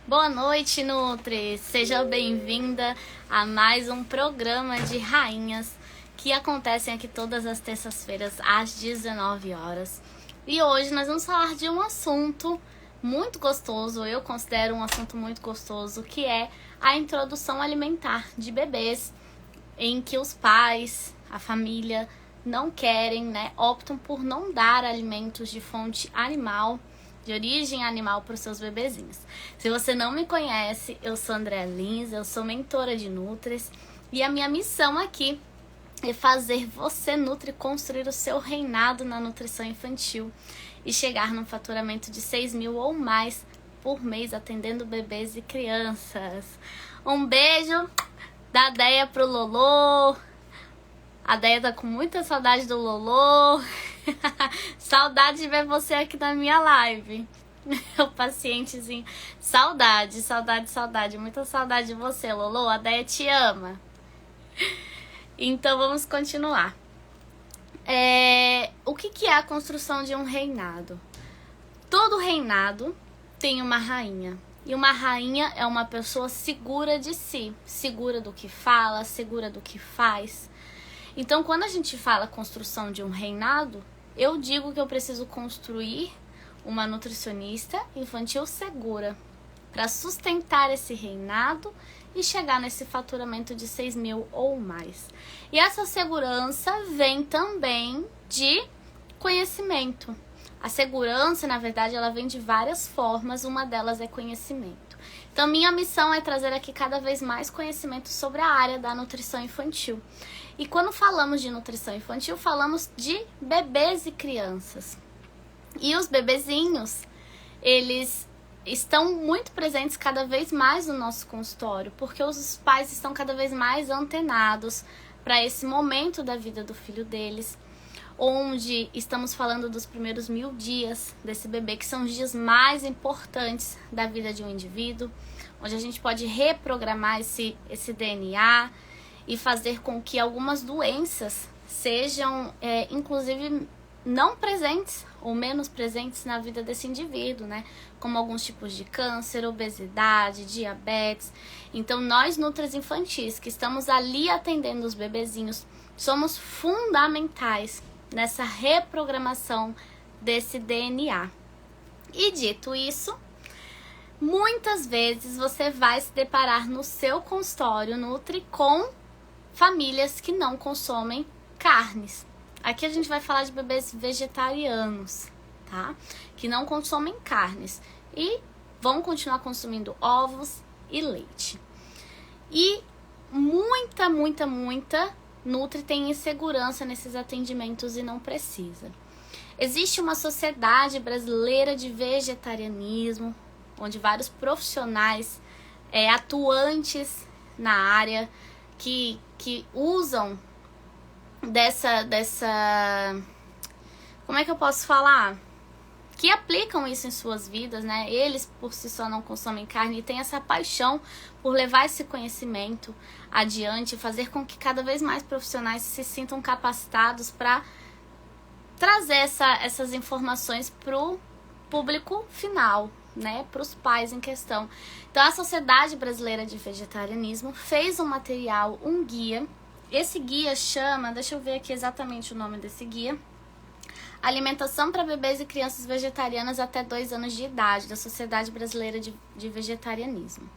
Boa noite, Nutri! Seja bem-vinda a mais um programa de rainhas que acontecem aqui todas as terças-feiras às 19 horas. E hoje nós vamos falar de um assunto muito gostoso, eu considero um assunto muito gostoso, que é a introdução alimentar de bebês, em que os pais, a família, não querem, optam por não dar alimentos de fonte animal, de origem animal para os seus bebezinhos. Se você não me conhece, eu sou Andréa Lins, eu sou mentora de Nutris e a minha missão aqui é fazer você, Nutri, construir o seu reinado na nutrição infantil e chegar num faturamento de 6 mil ou mais por mês atendendo bebês e crianças. Um beijo da Deia pro Lolô. A Deia tá com muita saudade do Lolô. Saudade de ver você aqui na minha live. O pacientezinho. Saudade. Muita saudade de você, Lolô. A Deia te ama. Então vamos continuar. O que é a construção de um reinado? Todo reinado tem uma rainha. E uma rainha é uma pessoa segura de si. Segura do que fala, segura do que faz. Então, quando a gente fala construção de um reinado, eu digo que eu preciso construir uma nutricionista infantil segura para sustentar esse reinado e chegar nesse faturamento de 6 mil ou mais. E essa segurança vem também de conhecimento. A segurança, na verdade, ela vem de várias formas, uma delas é conhecimento. Então, minha missão é trazer aqui cada vez mais conhecimento sobre a área da nutrição infantil. E quando falamos de nutrição infantil, falamos de bebês e crianças. E os bebezinhos, eles estão muito presentes cada vez mais no nosso consultório, porque os pais estão cada vez mais antenados para esse momento da vida do filho deles, onde estamos falando dos primeiros 1000 dias desse bebê, que são os dias mais importantes da vida de um indivíduo, onde a gente pode reprogramar esse DNA e fazer com que algumas doenças sejam, inclusive, não presentes ou menos presentes na vida desse indivíduo, Como alguns tipos de câncer, obesidade, diabetes. Então, nós, Nutris infantis, que estamos ali atendendo os bebezinhos, somos fundamentais nessa reprogramação desse DNA. E dito isso, muitas vezes você vai se deparar no seu consultório Nutri com famílias que não consomem carnes. Aqui a gente vai falar de bebês vegetarianos, tá? Que não consomem carnes e vão continuar consumindo ovos e leite. E muita Nutri tem insegurança nesses atendimentos e não precisa. Existe uma sociedade brasileira de vegetarianismo, onde vários profissionais atuantes na área que usam dessa... Como é que eu posso falar? Que aplicam isso em suas vidas, Eles por si só não consomem carne e têm essa paixão por levar esse conhecimento adiante, fazer com que cada vez mais profissionais se sintam capacitados para trazer essas informações para o público final, para os pais em questão. Então, a Sociedade Brasileira de Vegetarianismo fez um material, um guia. Esse guia chama, deixa eu ver aqui exatamente o nome desse guia, Alimentação para Bebês e Crianças Vegetarianas até 2 anos de idade, da Sociedade Brasileira de Vegetarianismo.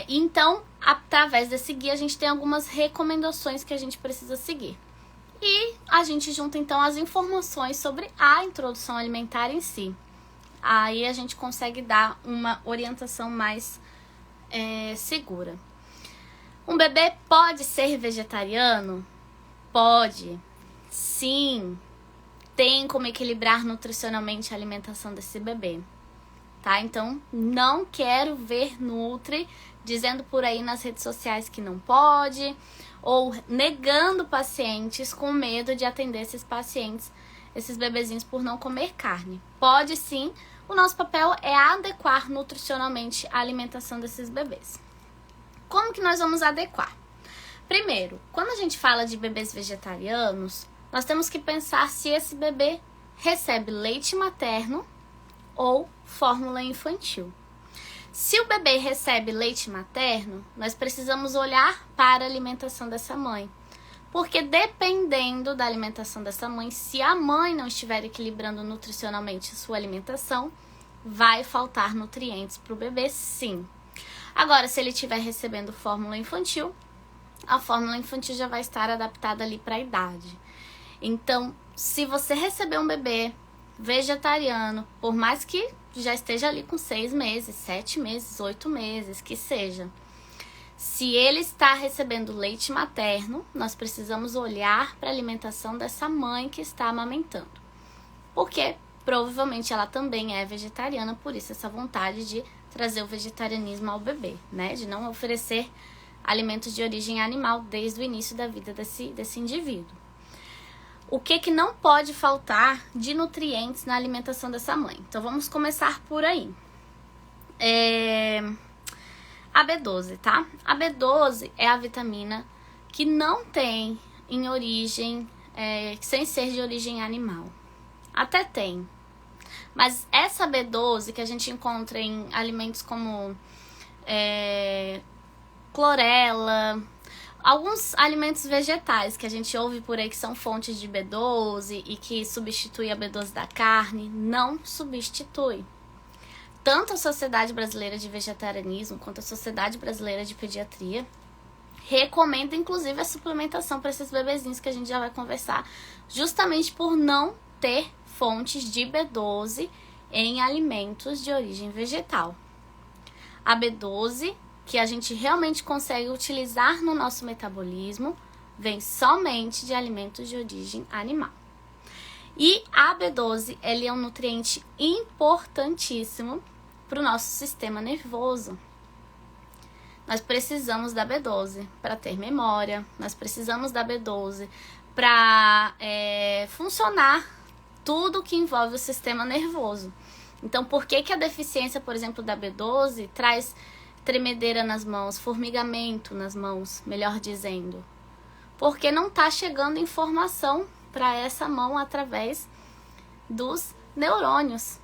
Então, através desse guia, a gente tem algumas recomendações que a gente precisa seguir. E a gente junta, então, as informações sobre a introdução alimentar em si. Aí a gente consegue dar uma orientação mais segura. Um bebê pode ser vegetariano? Pode, sim. Tem como equilibrar nutricionalmente a alimentação desse bebê, tá? Então, não quero ver Nutri dizendo por aí nas redes sociais que não pode, ou negando pacientes com medo de atender esses pacientes, esses bebezinhos, por não comer carne. Pode sim, o nosso papel é adequar nutricionalmente a alimentação desses bebês. Como que nós vamos adequar? Primeiro, quando a gente fala de bebês vegetarianos, nós temos que pensar se esse bebê recebe leite materno ou fórmula infantil. Se o bebê recebe leite materno, nós precisamos olhar para a alimentação dessa mãe. Porque dependendo da alimentação dessa mãe, se a mãe não estiver equilibrando nutricionalmente a sua alimentação, vai faltar nutrientes para o bebê, sim. Agora, se ele estiver recebendo fórmula infantil, a fórmula infantil já vai estar adaptada ali para a idade. Então, se você receber um bebê vegetariano, por mais que já esteja ali com 6 meses, 7 meses, 8 meses, que seja, se ele está recebendo leite materno, nós precisamos olhar para a alimentação dessa mãe que está amamentando. Porque provavelmente ela também é vegetariana, por isso essa vontade de trazer o vegetarianismo ao bebê, né? De não oferecer alimentos de origem animal desde o início da vida desse indivíduo. O que não pode faltar de nutrientes na alimentação dessa mãe? Então vamos começar por aí. A B12, tá? A B12 é a vitamina que não tem em origem, sem ser de origem animal. Até tem. Mas essa B12 que a gente encontra em alimentos como clorela, alguns alimentos vegetais que a gente ouve por aí que são fontes de B12 e que substitui a B12 da carne, não substitui. Tanto a Sociedade Brasileira de Vegetarianismo quanto a Sociedade Brasileira de Pediatria recomenda, inclusive, a suplementação para esses bebezinhos que a gente já vai conversar, justamente por não ter fontes de B12 em alimentos de origem vegetal. A B12, que a gente realmente consegue utilizar no nosso metabolismo, vem somente de alimentos de origem animal. E a B12, ele é um nutriente importantíssimo para o nosso sistema nervoso. Nós precisamos da B12 para ter memória, nós precisamos da B12 para funcionar tudo que envolve o sistema nervoso. Então, por que a deficiência, por exemplo, da B12 traz tremedeira nas mãos, formigamento nas mãos, melhor dizendo? Porque não está chegando informação para essa mão através dos neurônios,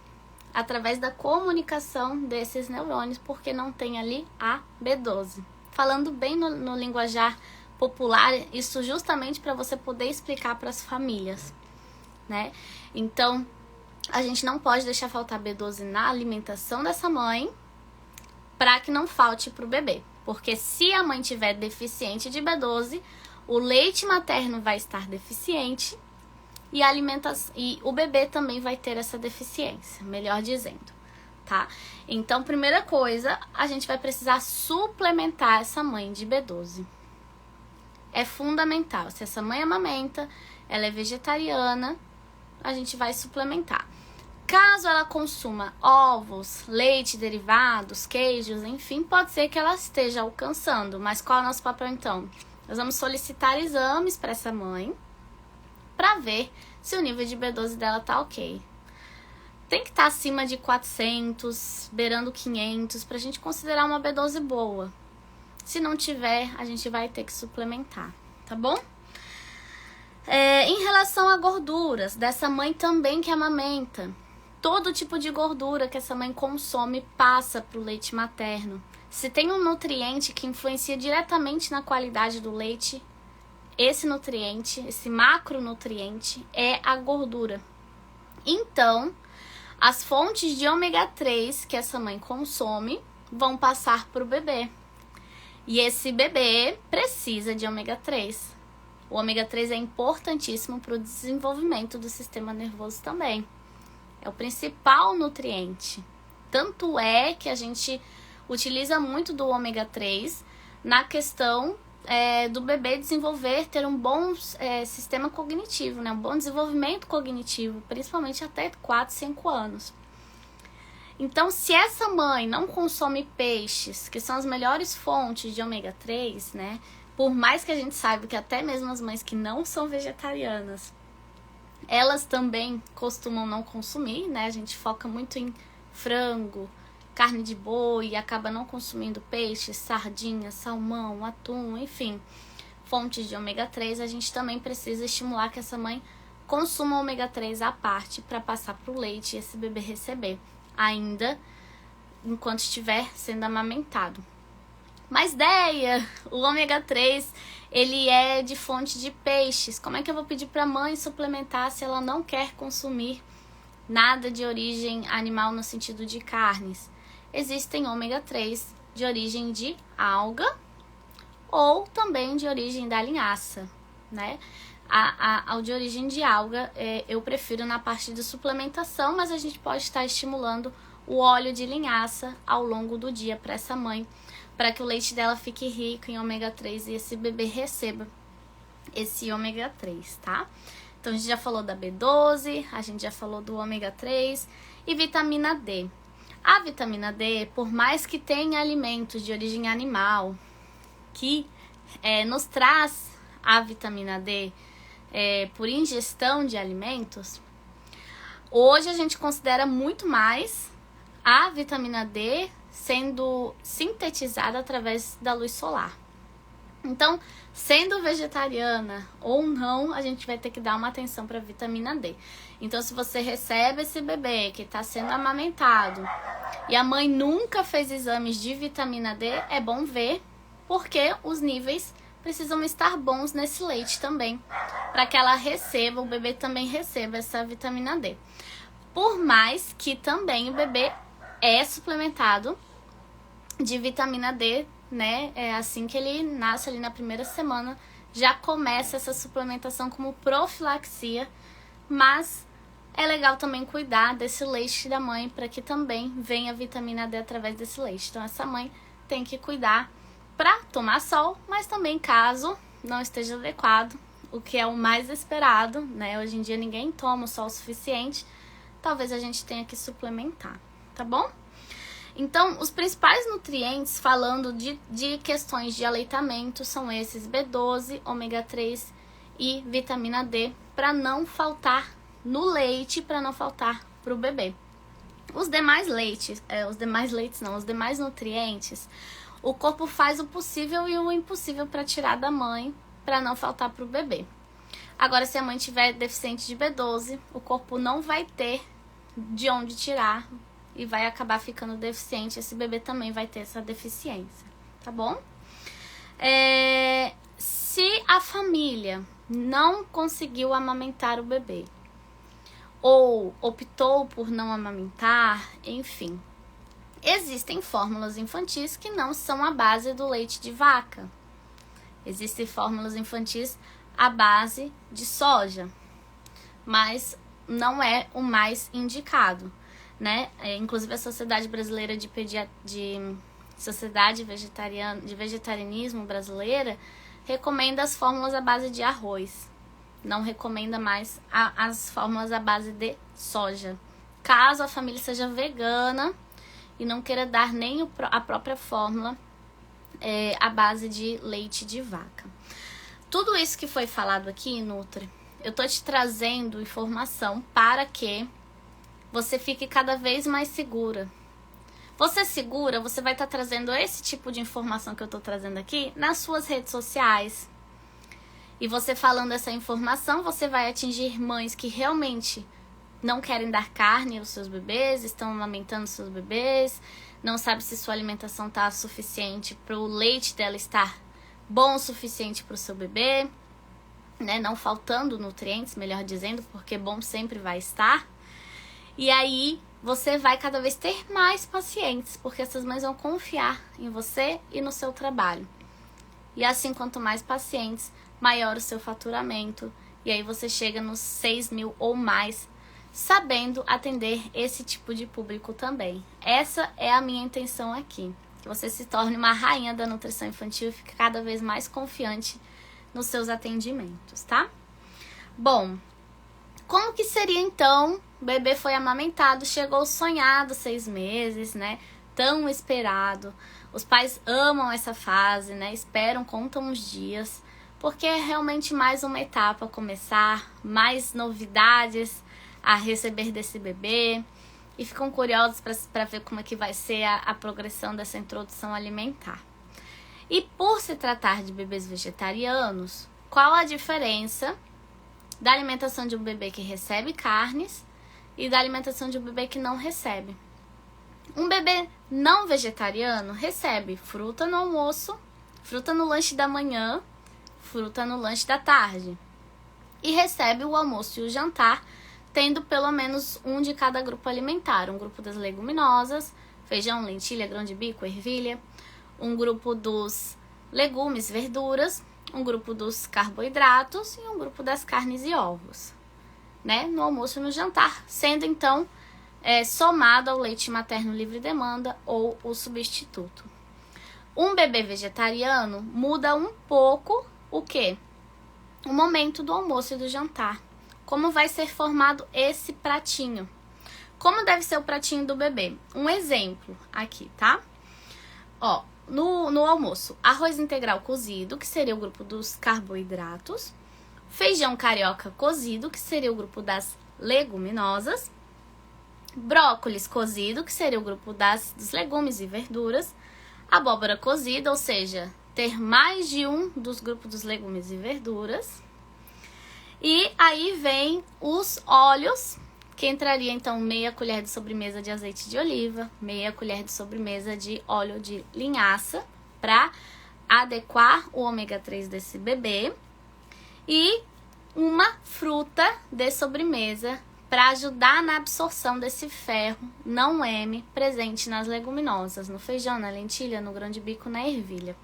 através da comunicação desses neurônios, porque não tem ali a B12. Falando bem no linguajar popular, isso justamente para você poder explicar para as famílias, né? Então, a gente não pode deixar faltar B12 na alimentação dessa mãe para que não falte para o bebê. Porque se a mãe tiver deficiente de B12, o leite materno vai estar deficiente e o bebê também vai ter essa deficiência, melhor dizendo, tá? Então, primeira coisa, a gente vai precisar suplementar essa mãe de B12. É fundamental. Se essa mãe amamenta, ela é vegetariana, a gente vai suplementar. Caso ela consuma ovos, leite, derivados, queijos, enfim, pode ser que ela esteja alcançando. Mas qual é o nosso papel então? Nós vamos solicitar exames para essa mãe para ver se o nível de B12 dela tá ok. Tem que estar acima de 400, beirando 500, para a gente considerar uma B12 boa. Se não tiver, a gente vai ter que suplementar, tá bom? Em relação a gorduras, dessa mãe também que amamenta, todo tipo de gordura que essa mãe consome passa para o leite materno. Se tem um nutriente que influencia diretamente na qualidade do leite, esse nutriente, esse macronutriente, é a gordura. Então, as fontes de ômega 3 que essa mãe consome vão passar para o bebê. E esse bebê precisa de ômega 3. O ômega 3 é importantíssimo para o desenvolvimento do sistema nervoso também. É o principal nutriente. Tanto é que a gente utiliza muito do ômega 3 na questão do bebê ter um bom sistema cognitivo, né? Um bom desenvolvimento cognitivo, principalmente até 4, 5 anos. Então, se essa mãe não consome peixes, que são as melhores fontes de ômega 3, né? Por mais que a gente saiba que até mesmo as mães que não são vegetarianas, elas também costumam não consumir, né? A gente foca muito em frango, carne de boi e acaba não consumindo peixe, sardinha, salmão, atum, enfim, fontes de ômega 3, a gente também precisa estimular que essa mãe consuma ômega 3 à parte para passar para o leite e esse bebê receber, ainda enquanto estiver sendo amamentado. Mas Deia, o ômega 3, ele é de fonte de peixes. Como é que eu vou pedir para a mãe suplementar se ela não quer consumir nada de origem animal no sentido de carnes? Existem ômega 3 de origem de alga ou também de origem da linhaça, né? Ao de origem de alga, eu prefiro na parte de suplementação, mas a gente pode estar estimulando o óleo de linhaça ao longo do dia para essa mãe, para que o leite dela fique rico em ômega 3 e esse bebê receba esse ômega 3, tá? Então a gente já falou da B12, a gente já falou do ômega 3 e vitamina D. A vitamina D, por mais que tenha alimentos de origem animal que nos traz a vitamina D por ingestão de alimentos, hoje a gente considera muito mais a vitamina D sendo sintetizada através da luz solar. Então, sendo vegetariana ou não, a gente vai ter que dar uma atenção para a vitamina D. Então, se você recebe esse bebê que está sendo amamentado e a mãe nunca fez exames de vitamina D, é bom ver, porque os níveis precisam estar bons nesse leite também, para que ela receba, o bebê também receba essa vitamina D. Por mais que também o bebê é suplementado de vitamina D, né? Assim que ele nasce, ali na primeira semana, já começa essa suplementação como profilaxia, mas é legal também cuidar desse leite da mãe para que também venha vitamina D através desse leite. Então essa mãe tem que cuidar para tomar sol, mas também caso não esteja adequado, o que é o mais esperado, né? Hoje em dia ninguém toma o sol o suficiente, talvez a gente tenha que suplementar, tá bom? Então, os principais nutrientes, falando de questões de aleitamento, são esses: B12, ômega 3 e vitamina D, para não faltar no leite, para não faltar para o bebê. Os demais nutrientes, o corpo faz o possível e o impossível para tirar da mãe, para não faltar para o bebê. Agora, se a mãe tiver deficiente de B12, o corpo não vai ter de onde tirar e vai acabar ficando deficiente. Esse bebê também vai ter essa deficiência, tá bom? Se a família não conseguiu amamentar o bebê ou optou por não amamentar, enfim, existem fórmulas infantis que não são à base do leite de vaca. Existem fórmulas infantis à base de soja, mas não é o mais indicado, né? Inclusive a Sociedade Brasileira de Sociedade de Vegetarianismo Brasileira recomenda as fórmulas à base de arroz, não recomenda mais as fórmulas à base de soja, caso a família seja vegana e não queira dar nem a própria fórmula à base de leite de vaca. Tudo isso que foi falado aqui, Nutri, eu tô te trazendo informação para que você fique cada vez mais segura. Você segura, você vai estar trazendo esse tipo de informação que eu estou trazendo aqui nas suas redes sociais. E você falando essa informação, você vai atingir mães que realmente não querem dar carne aos seus bebês, estão amamentando seus bebês, não sabe se sua alimentação está suficiente para o leite dela estar bom o suficiente para o seu bebê, né? Não faltando nutrientes, melhor dizendo, porque bom sempre vai estar. E aí você vai cada vez ter mais pacientes, porque essas mães vão confiar em você e no seu trabalho. E assim, quanto mais pacientes, maior o seu faturamento. E aí você chega nos 6 mil ou mais, sabendo atender esse tipo de público também. Essa é a minha intenção aqui. Que você se torne uma rainha da nutrição infantil e fique cada vez mais confiante nos seus atendimentos, tá? Bom, como que seria então? O bebê foi amamentado, chegou o sonhado 6 meses, né? Tão esperado. Os pais amam essa fase, né? Esperam, contam os dias, porque é realmente mais uma etapa a começar, mais novidades a receber desse bebê, e ficam curiosos para ver como é que vai ser a progressão dessa introdução alimentar. E por se tratar de bebês vegetarianos, qual a diferença da alimentação de um bebê que recebe carnes e da alimentação de um bebê que não recebe? Um bebê não vegetariano recebe fruta no almoço, fruta no lanche da manhã, fruta no lanche da tarde. E recebe o almoço e o jantar, tendo pelo menos um de cada grupo alimentar. Um grupo das leguminosas, feijão, lentilha, grão de bico, ervilha. Um grupo dos legumes, verduras. Um grupo dos carboidratos e um grupo das carnes e ovos, né? No almoço e no jantar, sendo então somado ao leite materno livre demanda ou o substituto. Um bebê vegetariano muda um pouco o quê? O momento do almoço e do jantar. Como vai ser formado esse pratinho? Como deve ser o pratinho do bebê? Um exemplo aqui, tá? Ó, no almoço, arroz integral cozido, que seria o grupo dos carboidratos. Feijão carioca cozido, que seria o grupo das leguminosas. Brócolis cozido, que seria o grupo dos legumes e verduras. Abóbora cozida, ou seja, ter mais de um dos grupos dos legumes e verduras. E aí vem os óleos, que entraria então meia colher de sobremesa de azeite de oliva, meia colher de sobremesa de óleo de linhaça, para adequar o ômega 3 desse bebê. E uma fruta de sobremesa para ajudar na absorção desse ferro não M presente nas leguminosas, no feijão, na lentilha, no grão de bico, na ervilha.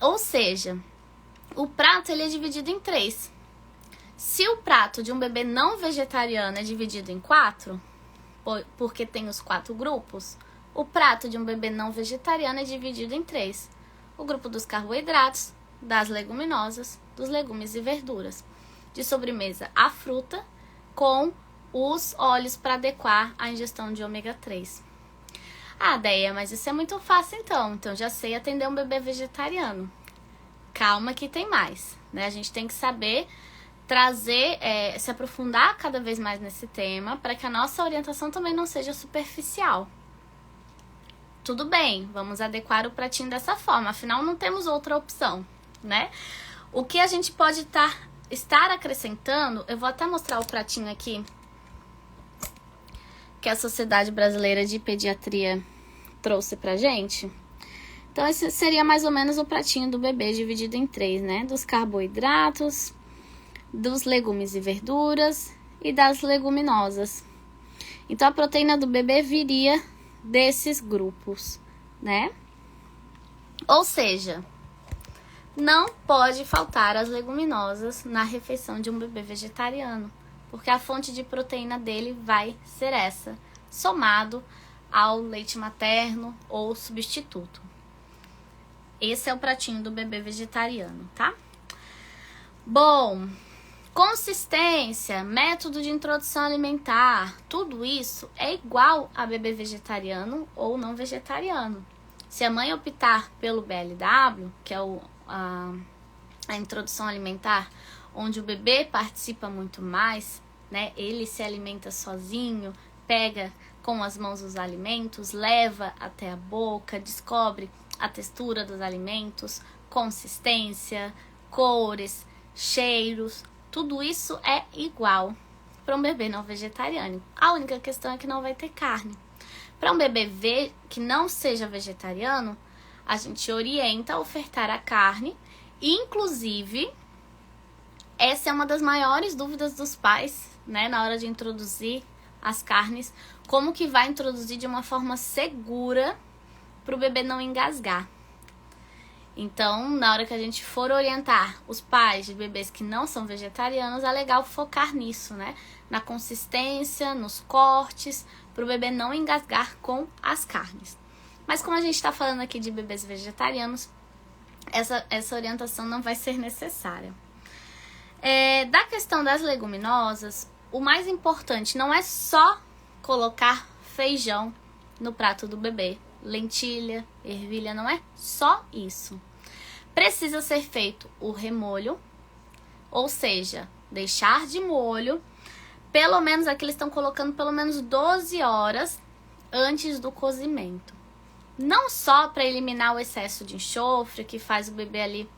Ou seja, o prato ele é dividido em 3. Se o prato de um bebê não vegetariano é dividido em 4, porque tem os 4 grupos, o prato de um bebê não vegetariano é dividido em 3. O grupo dos carboidratos, das leguminosas, dos legumes e verduras. De sobremesa, a fruta, com os óleos para adequar a ingestão de ômega 3. Ah, Deia, mas isso é muito fácil então já sei atender um bebê vegetariano. Calma que tem mais, né? A gente tem que saber trazer, se aprofundar cada vez mais nesse tema, para que a nossa orientação também não seja superficial. Tudo bem, vamos adequar o pratinho dessa forma, afinal não temos outra opção, né? O que a gente pode estar acrescentando, eu vou até mostrar o pratinho aqui, que a Sociedade Brasileira de Pediatria trouxe pra gente. Então, esse seria mais ou menos o pratinho do bebê dividido em 3, né? Dos carboidratos, dos legumes e verduras e das leguminosas. Então, a proteína do bebê viria desses grupos, né? Ou seja, não pode faltar as leguminosas na refeição de um bebê vegetariano, porque a fonte de proteína dele vai ser essa, somado ao leite materno ou substituto. Esse é o pratinho do bebê vegetariano, tá? Bom, consistência, método de introdução alimentar, tudo isso é igual a bebê vegetariano ou não vegetariano. Se a mãe optar pelo BLW, que é a introdução alimentar, onde o bebê participa muito mais, né? Ele se alimenta sozinho, pega com as mãos os alimentos, leva até a boca, descobre a textura dos alimentos, consistência, cores, cheiros, tudo isso é igual para um bebê não vegetariano. A única questão é que não vai ter carne. Para um bebê que não seja vegetariano, a gente orienta a ofertar a carne. Inclusive, essa é uma das maiores dúvidas dos pais, né, na hora de introduzir as carnes, como que vai introduzir de uma forma segura para o bebê não engasgar. Então, na hora que a gente for orientar os pais de bebês que não são vegetarianos, é legal focar nisso, né? Na consistência, nos cortes, para o bebê não engasgar com as carnes. Mas como a gente está falando aqui de bebês vegetarianos, essa orientação não vai ser necessária. Da questão das leguminosas, o mais importante não é só colocar feijão no prato do bebê. Lentilha, ervilha, não é só isso. Precisa ser feito o remolho, ou seja, deixar de molho, pelo menos aqui eles estão colocando pelo menos 12 horas antes do cozimento. Não só para eliminar o excesso de enxofre que faz o bebê ali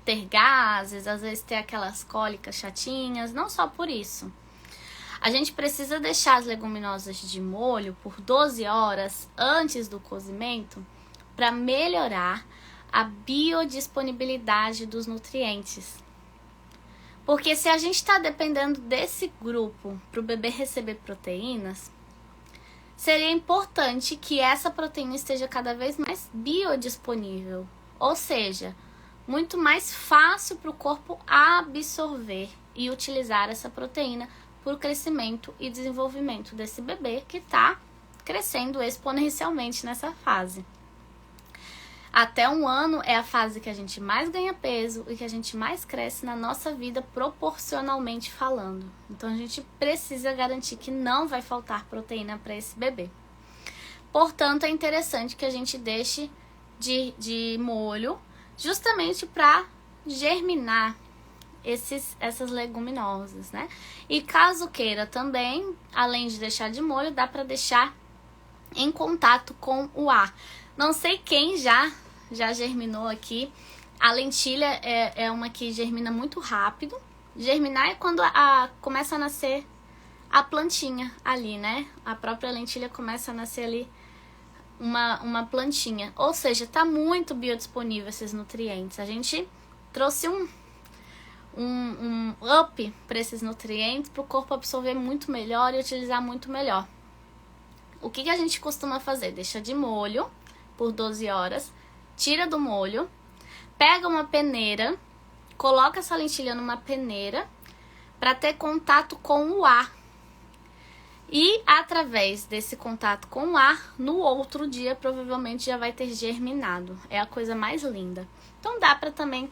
ter gases, às vezes ter aquelas cólicas chatinhas, não só por isso. A gente precisa deixar as leguminosas de molho por 12 horas antes do cozimento para melhorar a biodisponibilidade dos nutrientes. Porque se a gente está dependendo desse grupo para o bebê receber proteínas, seria importante que essa proteína esteja cada vez mais biodisponível, ou seja, muito mais fácil para o corpo absorver e utilizar essa proteína para o crescimento e desenvolvimento desse bebê que está crescendo exponencialmente nessa fase. Até 1 ano é a fase que a gente mais ganha peso e que a gente mais cresce na nossa vida proporcionalmente falando. Então a gente precisa garantir que não vai faltar proteína para esse bebê. Portanto, é interessante que a gente deixe de molho justamente para germinar essas leguminosas, né? E caso queira também, além de deixar de molho, dá para deixar em contato com o ar. Não sei quem já germinou aqui. A lentilha é uma que germina muito rápido. Germinar é quando começa a nascer a plantinha ali, né? A própria lentilha começa a nascer ali uma plantinha. Ou seja, tá muito biodisponível esses nutrientes. A gente trouxe um up para esses nutrientes, para o corpo absorver muito melhor e utilizar muito melhor. O que a gente costuma fazer? Deixa de molho por 12 horas, tira do molho, pega uma peneira, coloca essa lentilha numa peneira para ter contato com o ar. E através desse contato com o ar, no outro dia provavelmente já vai ter germinado. É a coisa mais linda. Então dá para também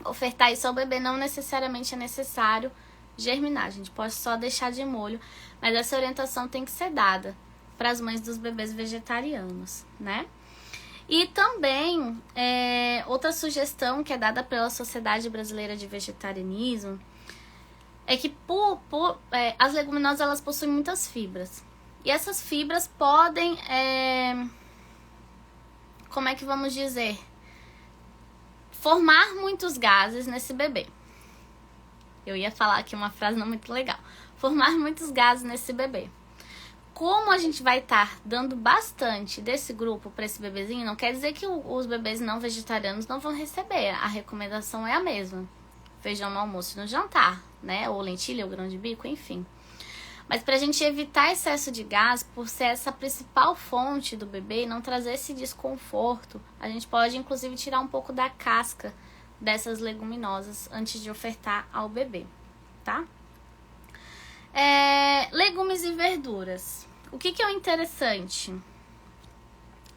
ofertar isso ao bebê, não necessariamente é necessário germinar. A gente pode só deixar de molho, mas essa orientação tem que ser dada para as mães dos bebês vegetarianos, né? E também, outra sugestão que é dada pela Sociedade Brasileira de Vegetarianismo é que as leguminosas elas possuem muitas fibras. E essas fibras podem, como é que vamos dizer, formar muitos gases nesse bebê. Eu ia falar aqui uma frase não muito legal. Formar muitos gases nesse bebê. Como a gente vai estar dando bastante desse grupo para esse bebezinho, não quer dizer que os bebês não vegetarianos não vão receber. A recomendação é a mesma. Feijão no almoço e no jantar, né? Ou lentilha, ou grão de bico, enfim. Mas para a gente evitar excesso de gás, por ser essa principal fonte do bebê e não trazer esse desconforto, a gente pode inclusive tirar um pouco da casca dessas leguminosas antes de ofertar ao bebê, tá? Legumes e verduras. O que é o interessante?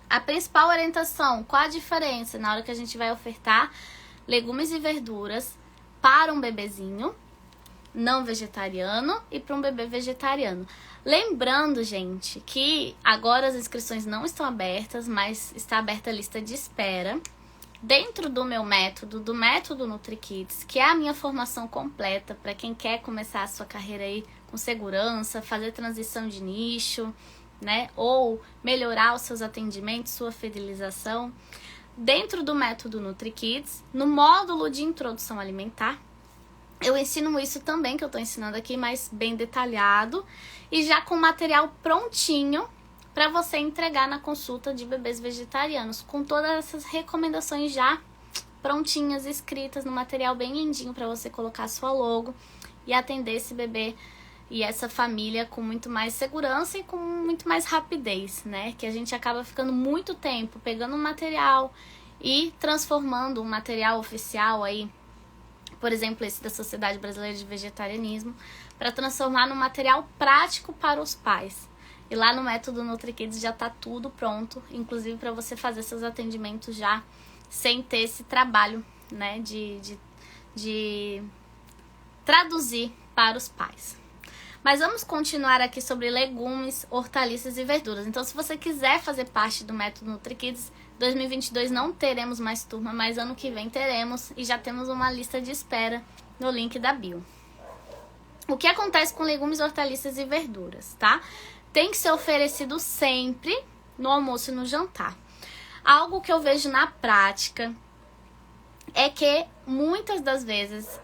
A principal orientação, qual a diferença na hora que a gente vai ofertar legumes e verduras para um bebezinho não vegetariano e para um bebê vegetariano? Lembrando, gente, que agora as inscrições não estão abertas, mas está aberta a lista de espera. Dentro do meu método, do método NutriKids, que é a minha formação completa para quem quer começar a sua carreira aí com segurança, fazer transição de nicho, né? Ou melhorar os seus atendimentos, sua fidelização. Dentro do método NutriKids, no módulo de introdução alimentar, eu ensino isso também que eu estou ensinando aqui, mas bem detalhado e já com material prontinho para você entregar na consulta de bebês vegetarianos, com todas essas recomendações já prontinhas, escritas no material bem lindinho para você colocar sua logo e atender esse bebê e essa família com muito mais segurança e com muito mais rapidez, né? Que a gente acaba ficando muito tempo pegando um material e transformando um material oficial aí, por exemplo, esse da Sociedade Brasileira de Vegetarianismo, para transformar num material prático para os pais. E lá no método NutriKids já tá tudo pronto, inclusive para você fazer seus atendimentos já sem ter esse trabalho, né, de traduzir para os pais. Mas vamos continuar aqui sobre legumes, hortaliças e verduras. Então, se você quiser fazer parte do método NutriKids, 2022 não teremos mais turma, mas ano que vem teremos e já temos uma lista de espera no link da bio. O que acontece com legumes, hortaliças e verduras, tá? Tem que ser oferecido sempre no almoço e no jantar. Algo que eu vejo na prática é que muitas das vezes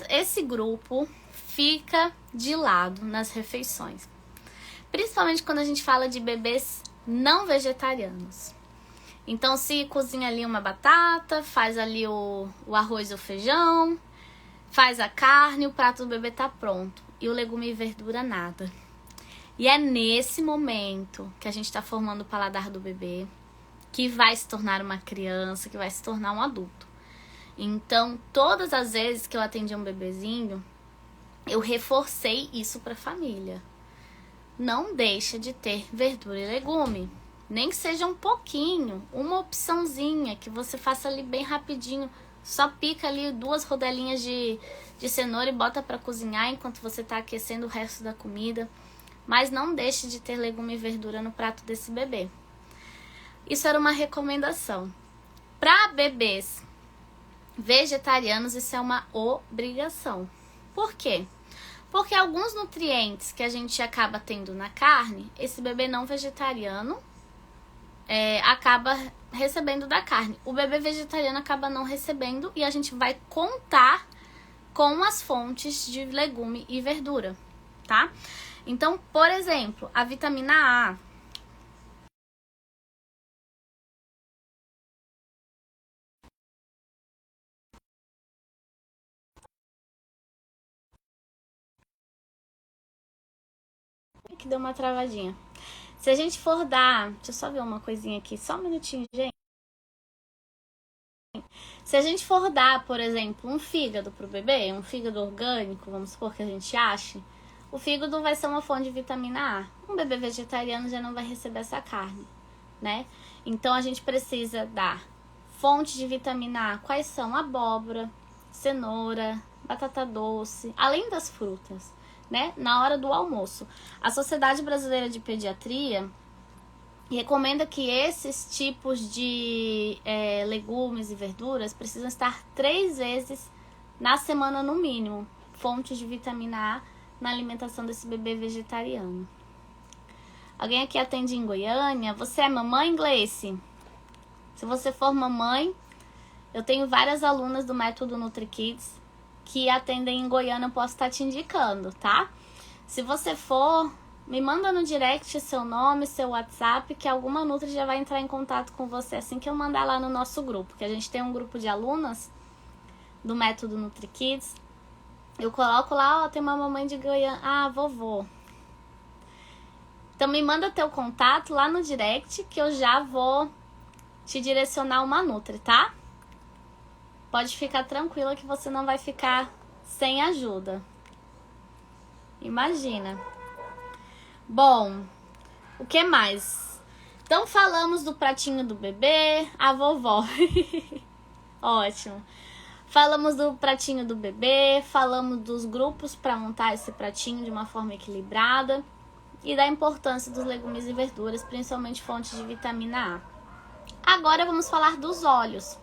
esse grupo fica de lado nas refeições. Principalmente quando a gente fala de bebês não vegetarianos. Então, se cozinha ali uma batata, faz ali o arroz e o feijão, faz a carne, o prato do bebê tá pronto. E o legume e verdura, nada. E é nesse momento que a gente tá formando o paladar do bebê, que vai se tornar uma criança, que vai se tornar um adulto. Então, todas as vezes que eu atendi um bebezinho, eu reforcei isso pra família. Não deixa de ter verdura e legume. Nem que seja um pouquinho, uma opçãozinha que você faça ali bem rapidinho. Só pica ali 2 rodelinhas de cenoura e bota para cozinhar enquanto você está aquecendo o resto da comida. Mas não deixe de ter legume e verdura no prato desse bebê. Isso era uma recomendação. Para bebês vegetarianos, isso é uma obrigação. Por quê? Porque alguns nutrientes que a gente acaba tendo na carne, esse bebê não vegetariano acaba recebendo da carne. O bebê vegetariano acaba não recebendo e a gente vai contar com as fontes de legume e verdura, tá? Então, por exemplo, a vitamina A. Que deu uma travadinha. Se a gente for dar... Deixa eu só ver uma coisinha aqui. Só um minutinho, gente. Se a gente for dar, por exemplo, um fígado pro bebê, um fígado orgânico, vamos supor que a gente ache, o fígado vai ser uma fonte de vitamina A. Um bebê vegetariano já não vai receber essa carne, né? Então, a gente precisa dar fonte de vitamina A. Quais são? Abóbora, cenoura, batata doce, além das frutas, né? Na hora do almoço. A Sociedade Brasileira de Pediatria recomenda que esses tipos de legumes e verduras precisam estar 3 vezes na semana no mínimo. Fontes de vitamina A na alimentação desse bebê vegetariano. Alguém aqui atende em Goiânia? Você é mamãe, Gleice? Se você for mamãe, eu tenho várias alunas do método NutriKids que atendem em Goiânia, eu posso estar te indicando, tá? Se você for, me manda no direct seu nome, seu WhatsApp, que alguma Nutri já vai entrar em contato com você assim que eu mandar lá no nosso grupo, que a gente tem um grupo de alunas do método NutriKids. Eu coloco lá, ó, tem uma mamãe de Goiânia, ah, vovô. Então me manda teu contato lá no direct que eu já vou te direcionar uma Nutri, tá? Pode ficar tranquila que você não vai ficar sem ajuda. Imagina. Bom, o que mais? Então falamos do pratinho do bebê, a vovó. Ótimo. Falamos do pratinho do bebê, falamos dos grupos para montar esse pratinho de uma forma equilibrada e da importância dos legumes e verduras, principalmente fontes de vitamina A. Agora vamos falar dos óleos.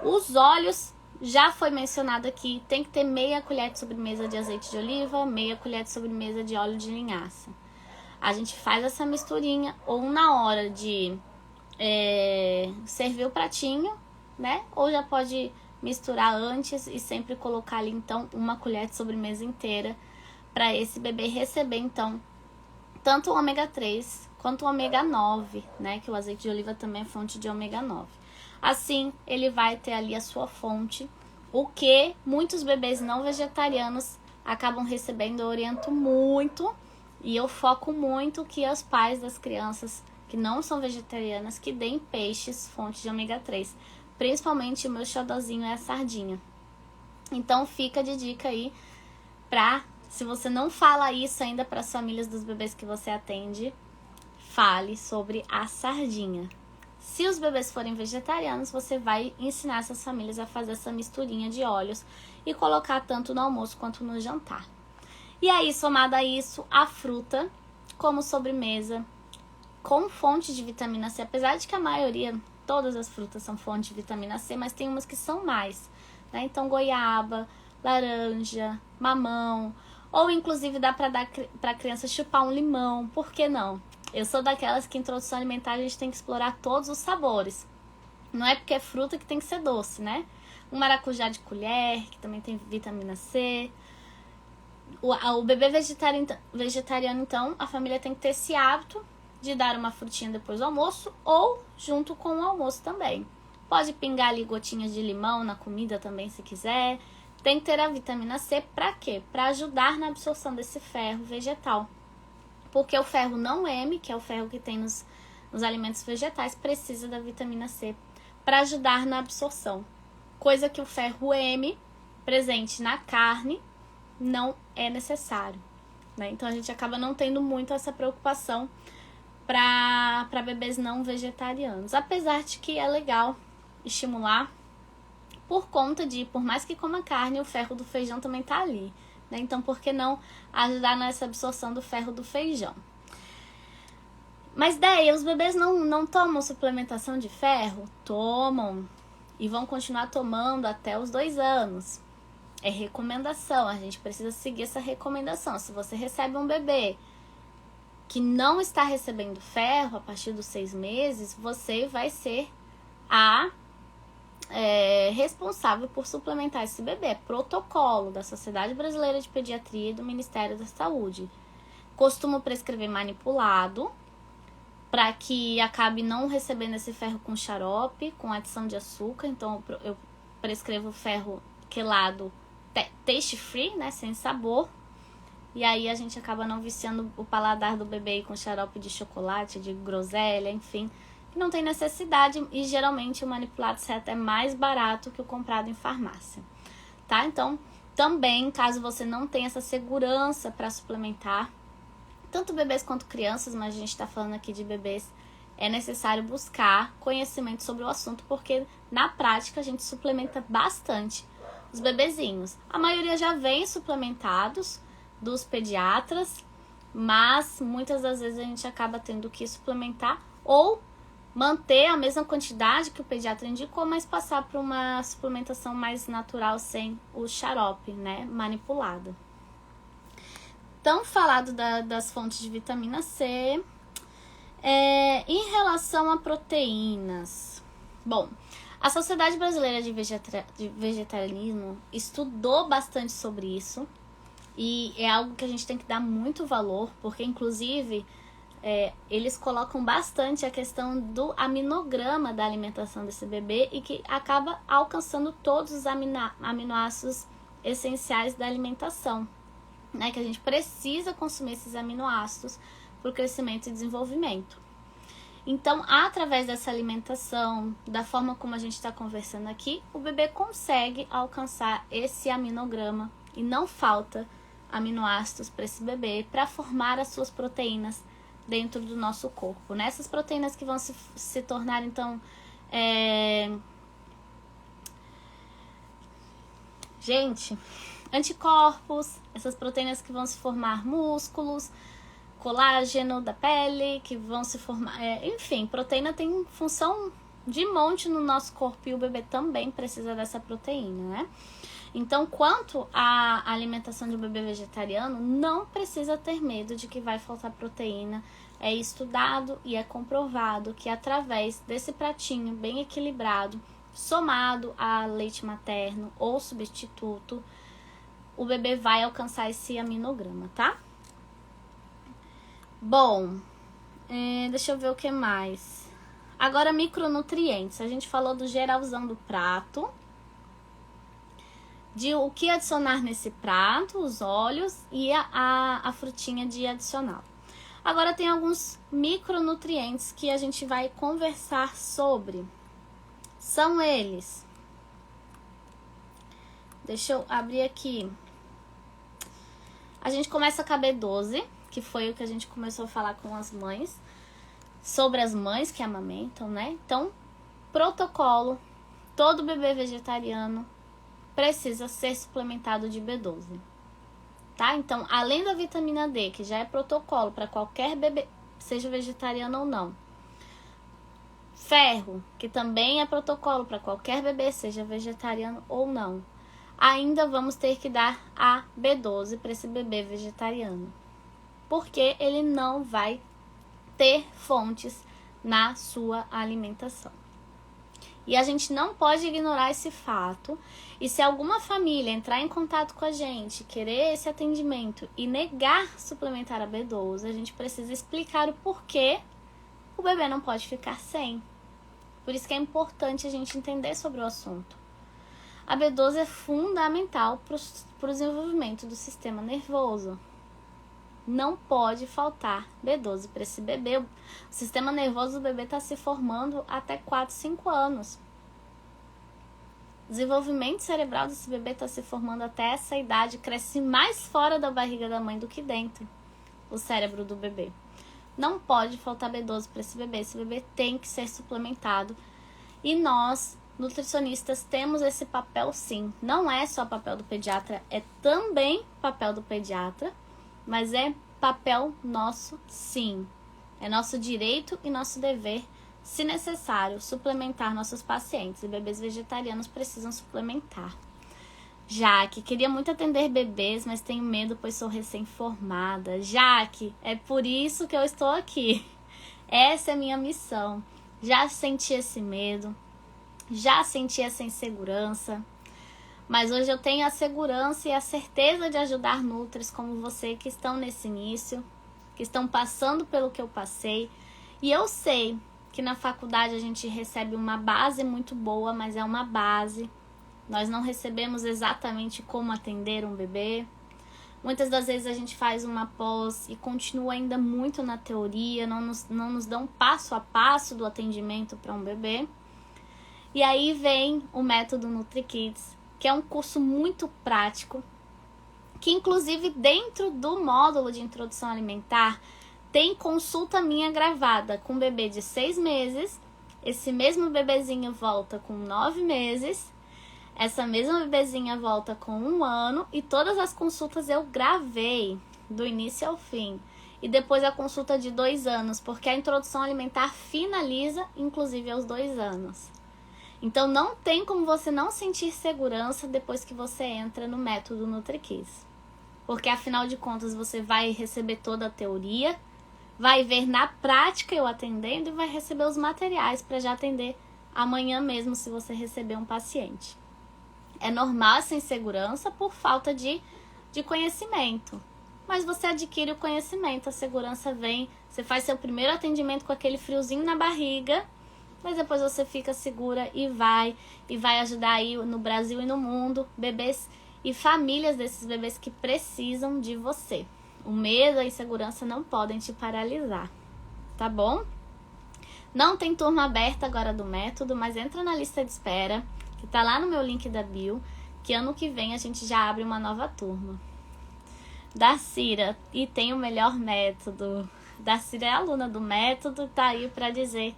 Os óleos, já foi mencionado aqui, tem que ter meia colher de sobremesa de azeite de oliva, meia colher de sobremesa de óleo de linhaça. A gente faz essa misturinha ou na hora de servir o pratinho, né? Ou já pode misturar antes e sempre colocar ali, então, uma colher de sobremesa inteira para esse bebê receber, então, tanto o ômega 3 quanto o ômega 9, né? Que o azeite de oliva também é fonte de ômega 9. Assim, ele vai ter ali a sua fonte, o que muitos bebês não vegetarianos acabam recebendo. Eu oriento muito e eu foco muito que os pais das crianças que não são vegetarianas que deem peixes, fonte de ômega 3. Principalmente o meu xodozinho é a sardinha. Então fica de dica aí pra, se você não fala isso ainda para as famílias dos bebês que você atende, fale sobre a sardinha. Se os bebês forem vegetarianos, você vai ensinar essas famílias a fazer essa misturinha de óleos e colocar tanto no almoço quanto no jantar. E aí, somado a isso, a fruta como sobremesa com fonte de vitamina C, apesar de que a maioria, todas as frutas são fonte de vitamina C, mas tem umas que são mais, né? Então, goiaba, laranja, mamão, ou inclusive dá para dar para a criança chupar um limão, por que não? Eu sou daquelas que em introdução alimentar a gente tem que explorar todos os sabores. Não é porque é fruta que tem que ser doce, né? Um maracujá de colher, que também tem vitamina C. O bebê vegetariano, então, a família tem que ter esse hábito de dar uma frutinha depois do almoço ou junto com o almoço também. Pode pingar ali gotinhas de limão na comida também, se quiser. Tem que ter a vitamina C para quê? Para ajudar na absorção desse ferro vegetal. Porque o ferro não M, que é o ferro que tem nos alimentos vegetais, precisa da vitamina C para ajudar na absorção. Coisa que o ferro M, presente na carne, não é necessário, né? Então a gente acaba não tendo muito essa preocupação para bebês não vegetarianos. Apesar de que é legal estimular por conta de, por mais que coma carne, o ferro do feijão também tá ali, né? Então por que não ajudar nessa absorção do ferro do feijão? Mas daí, os bebês não tomam suplementação de ferro? Tomam. E vão continuar tomando até os 2 anos. É recomendação, a gente precisa seguir essa recomendação. Se você recebe um bebê que não está recebendo ferro a partir dos 6 meses, você vai ser a responsável por suplementar esse bebê. É protocolo da Sociedade Brasileira de Pediatria e do Ministério da Saúde. Costumo prescrever manipulado, para que acabe não recebendo esse ferro com xarope, com adição de açúcar. Então eu prescrevo ferro quelado taste free, né, sem sabor. E aí a gente acaba não viciando o paladar do bebê com xarope de chocolate, de groselha, enfim, que não tem necessidade. E geralmente o manipulado sai até mais barato que o comprado em farmácia, tá? Então, também, caso você não tenha essa segurança para suplementar, tanto bebês quanto crianças, mas a gente está falando aqui de bebês, é necessário buscar conhecimento sobre o assunto, porque na prática a gente suplementa bastante os bebezinhos. A maioria já vem suplementados dos pediatras, mas muitas das vezes a gente acaba tendo que suplementar ou manter a mesma quantidade que o pediatra indicou, mas passar para uma suplementação mais natural sem o xarope, né, manipulado. Então, falado das fontes de vitamina C. Em relação a proteínas, bom, a Sociedade Brasileira de Vegetarianismo estudou bastante sobre isso e é algo que a gente tem que dar muito valor, porque inclusive eles colocam bastante a questão do aminograma da alimentação desse bebê e que acaba alcançando todos os aminoácidos essenciais da alimentação, né, que a gente precisa consumir esses aminoácidos para o crescimento e desenvolvimento. Então, através dessa alimentação, da forma como a gente está conversando aqui, o bebê consegue alcançar esse aminograma e não falta aminoácidos para esse bebê para formar as suas proteínas dentro do nosso corpo, né? Essas proteínas que vão se tornar, então, anticorpos, essas proteínas que vão se formar músculos, colágeno da pele, que vão se formar... enfim, proteína tem função de monte no nosso corpo e o bebê também precisa dessa proteína, né? Então, quanto à alimentação de um bebê vegetariano, não precisa ter medo de que vai faltar proteína. É estudado e é comprovado que através desse pratinho bem equilibrado, somado a leite materno ou substituto, o bebê vai alcançar esse aminograma, tá? Bom, deixa eu ver o que mais. Agora, micronutrientes. A gente falou do geralzão do prato, de o que adicionar nesse prato, os óleos e a frutinha de adicional. Agora tem alguns micronutrientes que a gente vai conversar sobre. São eles. Deixa eu abrir aqui. A gente começa com a B12, que foi o que a gente começou a falar com as mães, sobre as mães que amamentam, né? Então, protocolo, todo bebê vegetariano precisa ser suplementado de B12, tá? Então, além da vitamina D, que já é protocolo para qualquer bebê, seja vegetariano ou não, ferro, que também é protocolo para qualquer bebê, seja vegetariano ou não, ainda vamos ter que dar a B12 para esse bebê vegetariano, porque ele não vai ter fontes na sua alimentação. E a gente não pode ignorar esse fato. E se alguma família entrar em contato com a gente, querer esse atendimento e negar suplementar a B12, a gente precisa explicar o porquê o bebê não pode ficar sem. Por isso que é importante a gente entender sobre o assunto. A B12 é fundamental para o desenvolvimento do sistema nervoso. Não pode faltar B12 para esse bebê. O sistema nervoso do bebê está se formando até 4, 5 anos. O desenvolvimento cerebral desse bebê está se formando até essa idade. Cresce mais fora da barriga da mãe do que dentro, o cérebro do bebê. Não pode faltar B12 para esse bebê. Esse bebê tem que ser suplementado. E nós, nutricionistas, temos esse papel sim. Não é só papel do pediatra, é também papel do pediatra, mas é papel nosso sim. É nosso direito e nosso dever, se necessário, suplementar nossos pacientes. E bebês vegetarianos precisam suplementar. Jaque, queria muito atender bebês, mas tenho medo, pois sou recém-formada. Jaque, é por isso que eu estou aqui. Essa é a minha missão. Já senti esse medo, já senti essa insegurança, mas hoje eu tenho a segurança e a certeza de ajudar nutris como você que estão nesse início, que estão passando pelo que eu passei. E eu sei que na faculdade a gente recebe uma base muito boa, mas é uma base. Nós não recebemos exatamente como atender um bebê. Muitas das vezes a gente faz uma pós e continua ainda muito na teoria, não nos dão passo a passo do atendimento para um bebê. E aí vem o método NutriKids, que é um curso muito prático, que inclusive dentro do módulo de introdução alimentar tem consulta minha gravada com um bebê de 6 meses. Esse mesmo bebezinho volta com 9 meses. Essa mesma bebezinha volta com 1 ano e todas as consultas eu gravei do início ao fim. E depois a consulta de 2 anos, porque a introdução alimentar finaliza inclusive aos 2 anos. Então não tem como você não sentir segurança depois que você entra no método NutriKids. Porque afinal de contas você vai receber toda a teoria, vai ver na prática eu atendendo e vai receber os materiais para já atender amanhã mesmo se você receber um paciente. É normal essa insegurança por falta de conhecimento. Mas você adquire o conhecimento, a segurança vem, você faz seu primeiro atendimento com aquele friozinho na barriga, mas depois você fica segura e vai ajudar aí no Brasil e no mundo, bebês e famílias desses bebês que precisam de você. O medo e a insegurança não podem te paralisar, tá bom? Não tem turma aberta agora do método, mas entra na lista de espera, que tá lá no meu link da bio, que ano que vem a gente já abre uma nova turma. Dacira, e tem o melhor método. Dacira é aluna do método, tá aí pra dizer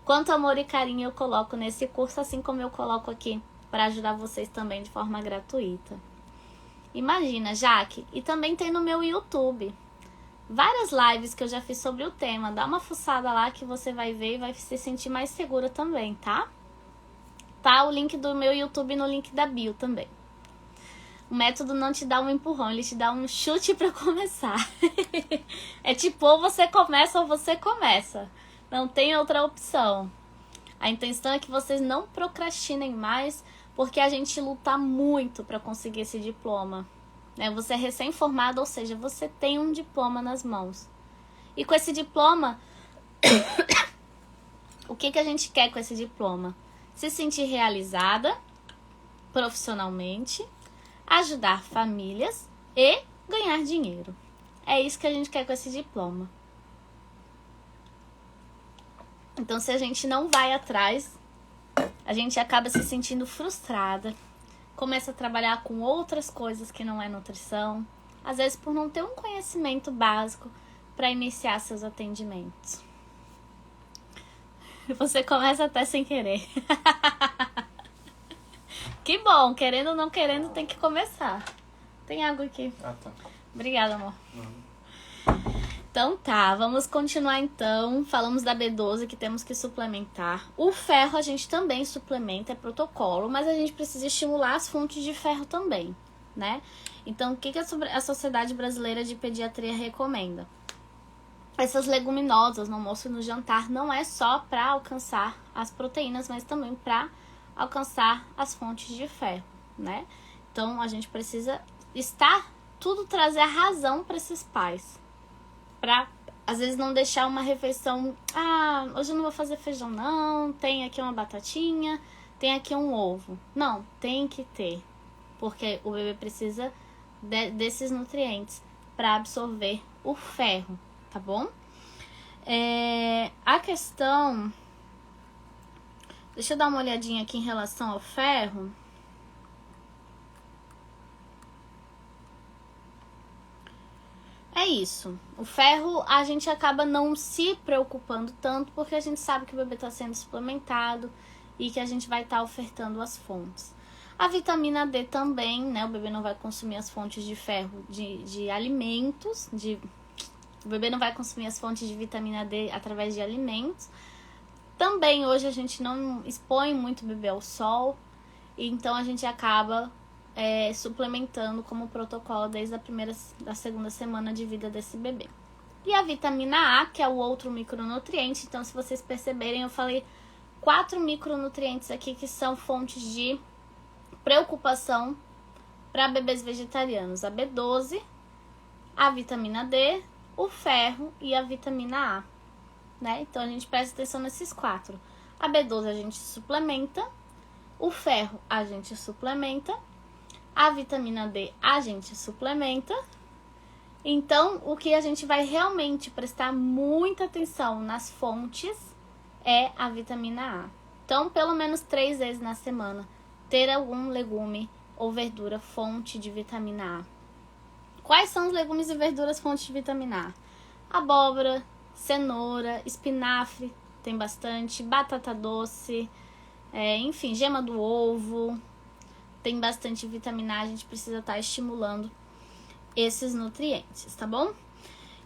quanto amor e carinho eu coloco nesse curso, assim como eu coloco aqui para ajudar vocês também de forma gratuita. Imagina, Jaque, e também tem no meu YouTube várias lives que eu já fiz sobre o tema. Dá uma fuçada lá que você vai ver e vai se sentir mais segura também, tá? Tá o link do meu YouTube no link da bio também. O método não te dá um empurrão, ele te dá um chute para começar. É tipo, ou você começa ou você começa. Não tem outra opção. A intenção é que vocês não procrastinem mais, porque a gente luta muito para conseguir esse diploma. Né? Você é recém-formado, ou seja, você tem um diploma nas mãos. E com esse diploma, o que a gente quer com esse diploma? Se sentir realizada profissionalmente, ajudar famílias e ganhar dinheiro. É isso que a gente quer com esse diploma. Então, se a gente não vai atrás, a gente acaba se sentindo frustrada, começa a trabalhar com outras coisas que não é nutrição, às vezes por não ter um conhecimento básico para iniciar seus atendimentos. Você começa até sem querer. Que bom, querendo ou não querendo, tem que começar. Tem água aqui. Ah, tá. Obrigada, amor. Então tá, vamos continuar então. Falamos da B12 que temos que suplementar. O ferro a gente também suplementa, é protocolo, mas a gente precisa estimular as fontes de ferro também, né? Então o que a Sociedade Brasileira de Pediatria recomenda? essas leguminosas no almoço e no jantar não é só para alcançar as proteínas, mas também para alcançar as fontes de ferro, né? Então a gente precisa trazer a razão para esses pais, para às vezes não deixar uma refeição, hoje eu não vou fazer feijão não, tem aqui uma batatinha, tem aqui um ovo. Não, tem que ter, porque o bebê precisa desses nutrientes para absorver o ferro, tá bom? A questão, deixa eu dar uma olhadinha aqui em relação ao ferro. É isso. O ferro a gente acaba não se preocupando tanto porque a gente sabe que o bebê está sendo suplementado e que a gente vai estar ofertando as fontes. A vitamina D também, né? O bebê não vai consumir as fontes de ferro de alimentos, o bebê não vai consumir as fontes de vitamina D através de alimentos. Também hoje a gente não expõe muito o bebê ao sol, então a gente acaba suplementando como protocolo desde da segunda semana de vida desse bebê. E a vitamina A, que é o outro micronutriente, então se vocês perceberem, eu falei 4 micronutrientes aqui que são fontes de preocupação para bebês vegetarianos. A B12, a vitamina D, o ferro e a vitamina A, né? Então a gente presta atenção nesses 4. A B12 a gente suplementa, o ferro a gente suplementa, a vitamina D a gente suplementa. Então, o que a gente vai realmente prestar muita atenção nas fontes é a vitamina A. Então, pelo menos 3 vezes na semana, ter algum legume ou verdura fonte de vitamina A. Quais são os legumes e verduras fonte de vitamina A? Abóbora, cenoura, espinafre, tem bastante, batata doce, enfim, gema do ovo, tem bastante vitamina A, a gente precisa estar estimulando esses nutrientes, tá bom?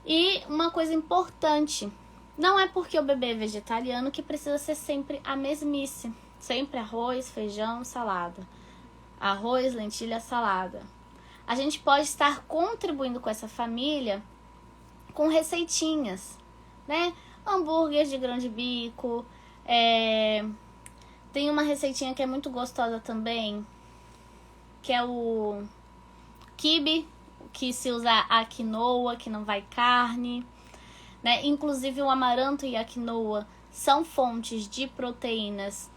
E uma coisa importante, não é porque o bebê é vegetariano que precisa ser sempre a mesmice, sempre arroz, feijão, salada, arroz, lentilha, salada. A gente pode estar contribuindo com essa família com receitinhas, né? Hambúrguer de grão de bico, tem uma receitinha que é muito gostosa também, que é o quibe, que se usa a quinoa, que não vai carne, né? Inclusive o amaranto e a quinoa são fontes de proteínas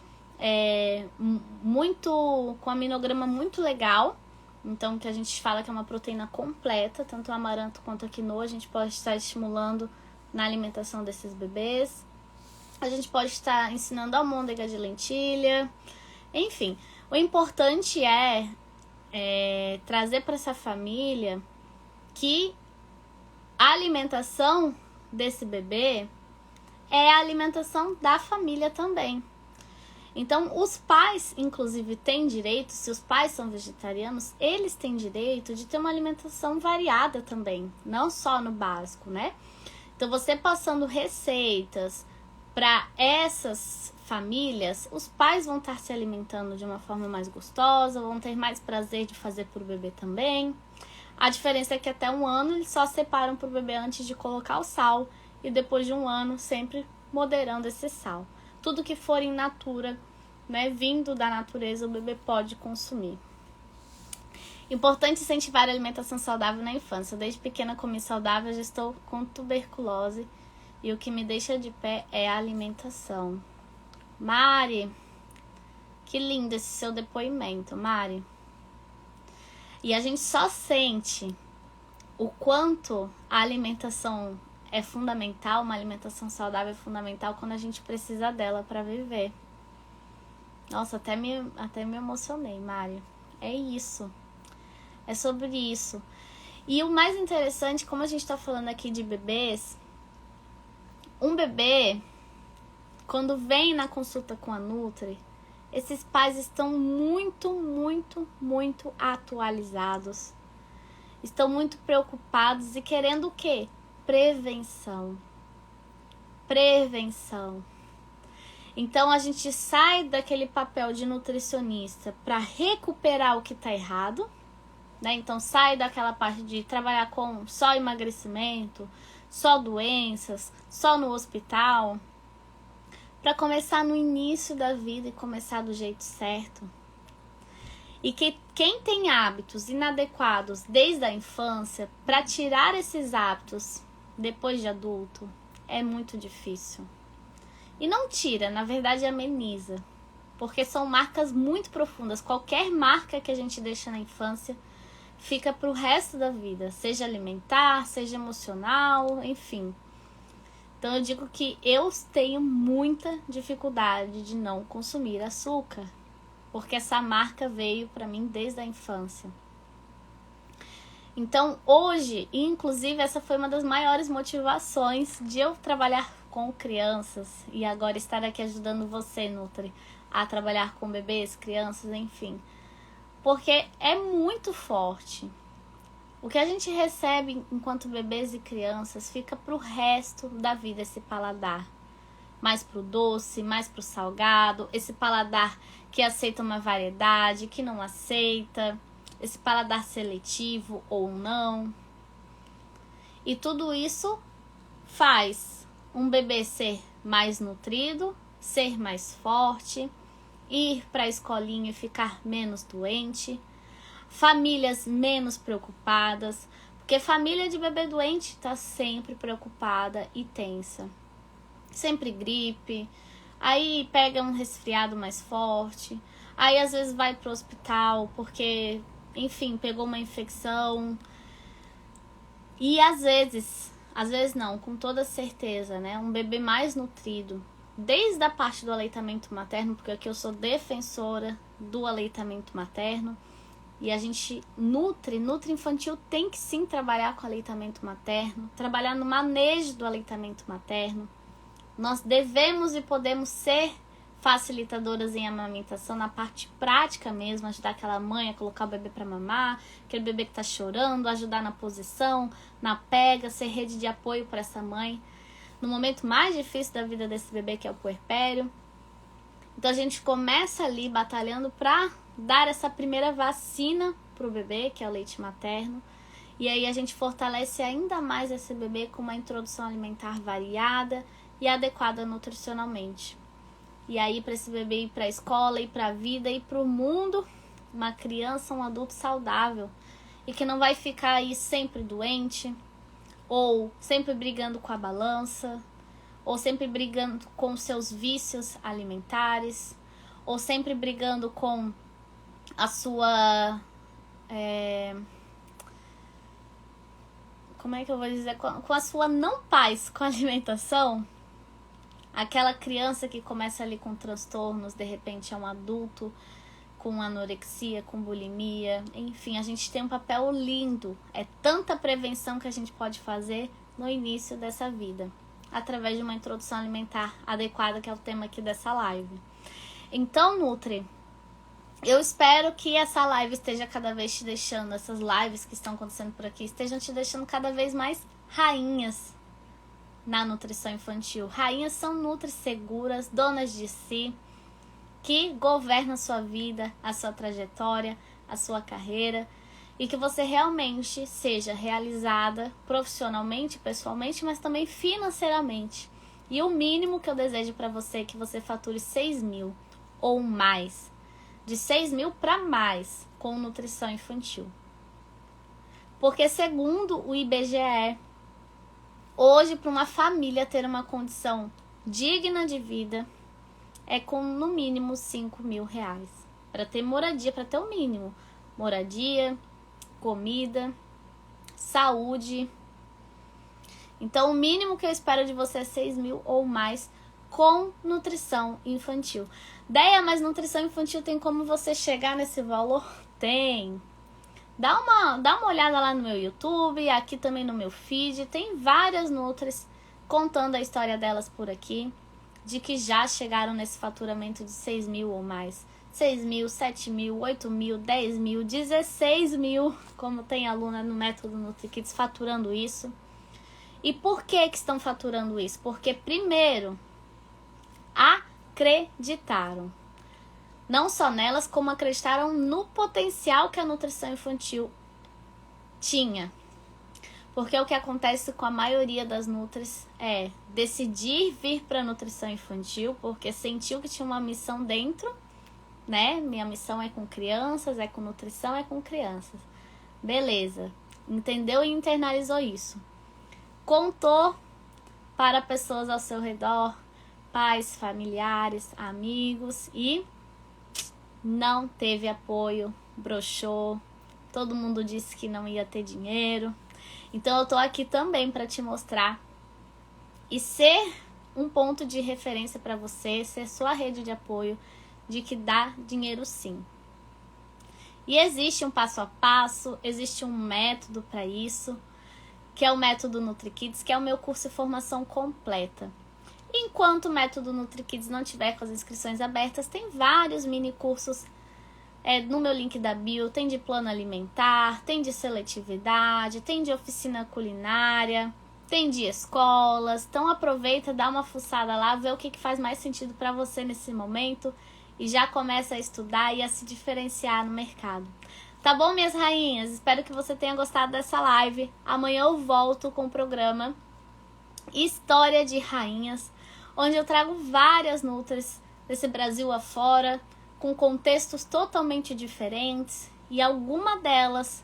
com aminograma muito legal. Então, que a gente fala que é uma proteína completa, tanto o amaranto quanto a quinoa, a gente pode estar estimulando na alimentação desses bebês. A gente pode estar ensinando almôndega de lentilha. Enfim, o importante é trazer para essa família que a alimentação desse bebê é a alimentação da família também. Então, os pais, inclusive, têm direito, se os pais são vegetarianos, eles têm direito de ter uma alimentação variada também, não só no básico, né? Então, você passando receitas para essas famílias, os pais vão estar se alimentando de uma forma mais gostosa, vão ter mais prazer de fazer para o bebê também. A diferença é que até 1 ano eles só separam para o bebê antes de colocar o sal e depois de 1 ano sempre moderando esse sal. Tudo que for in natura, né, vindo da natureza, o bebê pode consumir. Importante incentivar a alimentação saudável na infância. Desde pequena comi saudável, já estou com tuberculose e o que me deixa de pé é a alimentação. Mari, que lindo esse seu depoimento, Mari. E a gente só sente o quanto a alimentação é fundamental, uma alimentação saudável é fundamental quando a gente precisa dela para viver. Nossa, até me emocionei, Mari. É isso. É sobre isso. E o mais interessante, como a gente tá falando aqui de bebês, um bebê, quando vem na consulta com a Nutri, esses pais estão muito, muito, muito atualizados. Estão muito preocupados e querendo o quê? Prevenção. Prevenção. Então a gente sai daquele papel de nutricionista para recuperar o que está errado, né? Então sai daquela parte de trabalhar com só emagrecimento, só doenças, só no hospital, para começar no início da vida e começar do jeito certo. E que quem tem hábitos inadequados desde a infância, para tirar esses hábitos depois de adulto, é muito difícil. E não tira, na verdade ameniza. Porque são marcas muito profundas. Qualquer marca que a gente deixa na infância fica pro resto da vida. Seja alimentar, seja emocional, enfim. Então eu digo que eu tenho muita dificuldade de não consumir açúcar. Porque essa marca veio para mim desde a infância. Então hoje, inclusive, essa foi uma das maiores motivações de eu trabalhar com crianças. E agora estar aqui ajudando você, Nutri, a trabalhar com bebês, crianças, enfim. Porque é muito forte. O que a gente recebe enquanto bebês e crianças fica pro resto da vida esse paladar. Mais pro doce, mais pro salgado, esse paladar que aceita uma variedade, que não aceita, esse paladar seletivo ou não. E tudo isso faz um bebê ser mais nutrido, ser mais forte, ir para a escolinha e ficar menos doente, famílias menos preocupadas, porque família de bebê doente está sempre preocupada e tensa. Sempre gripe, aí pega um resfriado mais forte, aí às vezes vai pro hospital porque, enfim, pegou uma infecção. E às vezes não, com toda certeza, né? Um bebê mais nutrido, desde a parte do aleitamento materno, porque aqui eu sou defensora do aleitamento materno, e a gente Nutri Infantil tem que sim trabalhar com aleitamento materno, trabalhar no manejo do aleitamento materno. Nós devemos e podemos ser facilitadoras em amamentação, na parte prática mesmo, ajudar aquela mãe a colocar o bebê para mamar, aquele bebê que está chorando, ajudar na posição, na pega, ser rede de apoio para essa mãe, no momento mais difícil da vida desse bebê, que é o puerpério. Então a gente começa ali batalhando para dar essa primeira vacina para o bebê, que é o leite materno, e aí a gente fortalece ainda mais esse bebê com uma introdução alimentar variada e adequada nutricionalmente. E aí para esse bebê ir para a escola, ir para a vida, ir para o mundo, uma criança, um adulto saudável e que não vai ficar aí sempre doente, ou sempre brigando com a balança, ou sempre brigando com seus vícios alimentares, ou sempre brigando com a sua... como é que eu vou dizer? Com a sua não paz com a alimentação. Aquela criança que começa ali com transtornos, de repente é um adulto com anorexia, com bulimia, enfim, a gente tem um papel lindo. É tanta prevenção que a gente pode fazer no início dessa vida, através de uma introdução alimentar adequada, que é o tema aqui dessa live. Então, Nutri, eu espero que essa live esteja cada vez te deixando, essas lives que estão acontecendo por aqui, estejam te deixando cada vez mais rainhas na nutrição infantil. Rainhas são nutris seguras, donas de si, que governam a sua vida, a sua trajetória, a sua carreira, e que você realmente seja realizada profissionalmente, pessoalmente, mas também financeiramente. E o mínimo que eu desejo para você é que você fature 6 mil ou mais, de 6 mil para mais, com nutrição infantil. Porque segundo o IBGE, hoje, para uma família ter uma condição digna de vida, é com no mínimo 5 mil reais. Para ter moradia, para ter o mínimo. Moradia, comida, saúde. Então, o mínimo que eu espero de você é 6 mil ou mais com nutrição infantil. Deia, mas nutrição infantil tem como você chegar nesse valor? Tem. Dá uma olhada lá no meu YouTube, aqui também no meu feed. Tem várias nutris contando a história delas por aqui, de que já chegaram nesse faturamento de 6 mil ou mais. 6 mil, 7 mil, 8 mil, 10 mil, 16 mil, como tem aluna no Método NutriKids faturando isso. E por que estão faturando isso? Porque primeiro, acreditaram. Não só nelas, como acreditaram no potencial que a nutrição infantil tinha. Porque o que acontece com a maioria das nutris é decidir vir para a nutrição infantil porque sentiu que tinha uma missão dentro, né? Minha missão é com crianças, é com nutrição, é com crianças. Beleza. Entendeu e internalizou isso. Contou para pessoas ao seu redor, pais, familiares, amigos e não teve apoio, broxou. Todo mundo disse que não ia ter dinheiro. Então eu tô aqui também para te mostrar e ser um ponto de referência para você, ser sua rede de apoio de que dá dinheiro sim. E existe um passo a passo, existe um método para isso, que é o método NutriKids, que é o meu curso de formação completa. Enquanto o método NutriKids não tiver com as inscrições abertas, tem vários mini cursos no meu link da bio, tem de plano alimentar, tem de seletividade, tem de oficina culinária, tem de escolas. Então aproveita, dá uma fuçada lá, vê o que faz mais sentido para você nesse momento e já começa a estudar e a se diferenciar no mercado. Tá bom, minhas rainhas? Espero que você tenha gostado dessa live. Amanhã eu volto com o programa História de Rainhas, onde eu trago várias nutris desse Brasil afora, com contextos totalmente diferentes, e alguma delas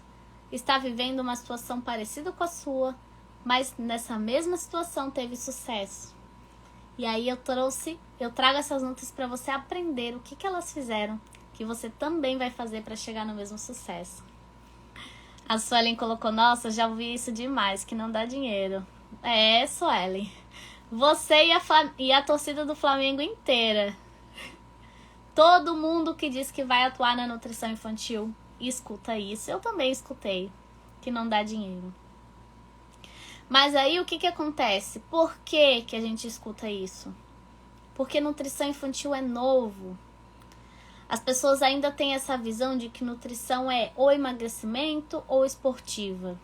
está vivendo uma situação parecida com a sua, mas nessa mesma situação teve sucesso. E aí eu trago essas nutris para você aprender o que elas fizeram, que você também vai fazer para chegar no mesmo sucesso. A Suelen colocou, nossa, já ouvi isso demais, que não dá dinheiro. É, Suelen, você e a torcida do Flamengo inteira. Todo mundo que diz que vai atuar na nutrição infantil escuta isso. Eu também escutei, que não dá dinheiro. Mas aí o que acontece? Por que a gente escuta isso? Porque nutrição infantil é novo. As pessoas ainda têm essa visão de que nutrição é ou emagrecimento ou esportiva.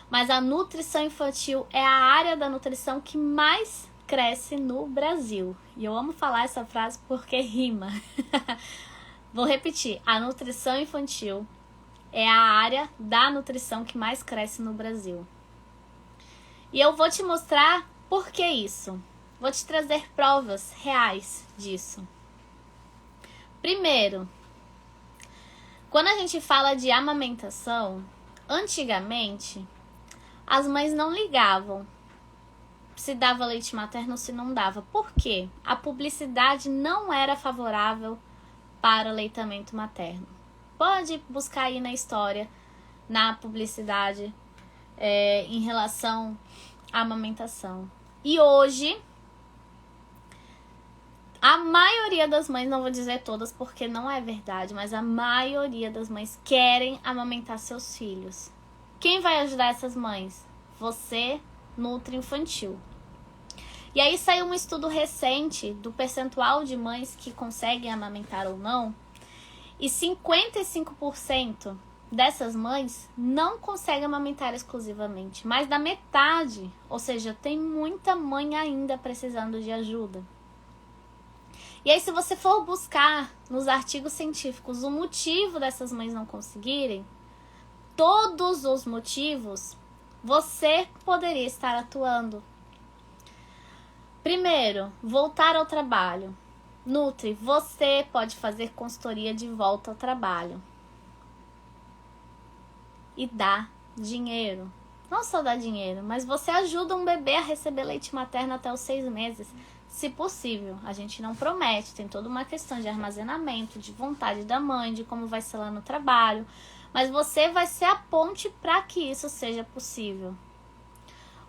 Mas a nutrição infantil é a área da nutrição que mais cresce no Brasil. E eu amo falar essa frase porque rima. Vou repetir. A nutrição infantil é a área da nutrição que mais cresce no Brasil. E eu vou te mostrar por que isso. Vou te trazer provas reais disso. Primeiro, quando a gente fala de amamentação, antigamente as mães não ligavam se dava leite materno ou se não dava. Por quê? A publicidade não era favorável para o aleitamento materno. Pode buscar aí na história, na publicidade, em relação à amamentação. E hoje, a maioria das mães, não vou dizer todas porque não é verdade, mas a maioria das mães querem amamentar seus filhos. Quem vai ajudar essas mães? Você, Nutri Infantil. E aí saiu um estudo recente do percentual de mães que conseguem amamentar ou não, e 55% dessas mães não conseguem amamentar exclusivamente, mais da metade, ou seja, tem muita mãe ainda precisando de ajuda. E aí se você for buscar nos artigos científicos o motivo dessas mães não conseguirem, todos os motivos você poderia estar atuando. Primeiro, voltar ao trabalho. Nutri, você pode fazer consultoria de volta ao trabalho. E dá dinheiro. Não só dá dinheiro, mas você ajuda um bebê a receber leite materno até os 6 meses. Se possível, a gente não promete. Tem toda uma questão de armazenamento, de vontade da mãe, de como vai ser lá no trabalho. Mas você vai ser a ponte para que isso seja possível.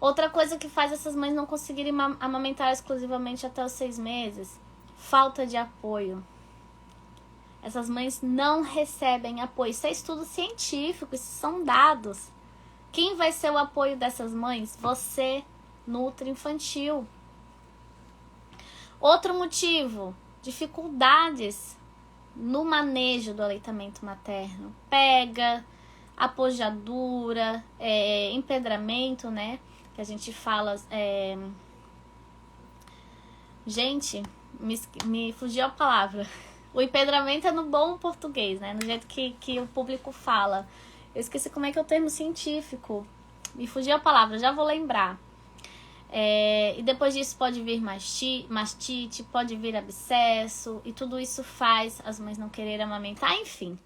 Outra coisa que faz essas mães não conseguirem amamentar exclusivamente até os 6 meses, falta de apoio. Essas mães não recebem apoio. Isso é estudo científico, isso são dados. Quem vai ser o apoio dessas mães? Você, Nutri Infantil. Outro motivo, dificuldades no manejo do aleitamento materno. Pega, apojadura, empedramento, né? Que a gente fala... Gente, me fugiu a palavra. O empedramento é no bom português, né? No jeito que o público fala. Eu esqueci como é que é o termo científico. Me fugiu a palavra, já vou lembrar. E depois disso pode vir mastite, pode vir abscesso, e tudo isso faz as mães não quererem amamentar, enfim.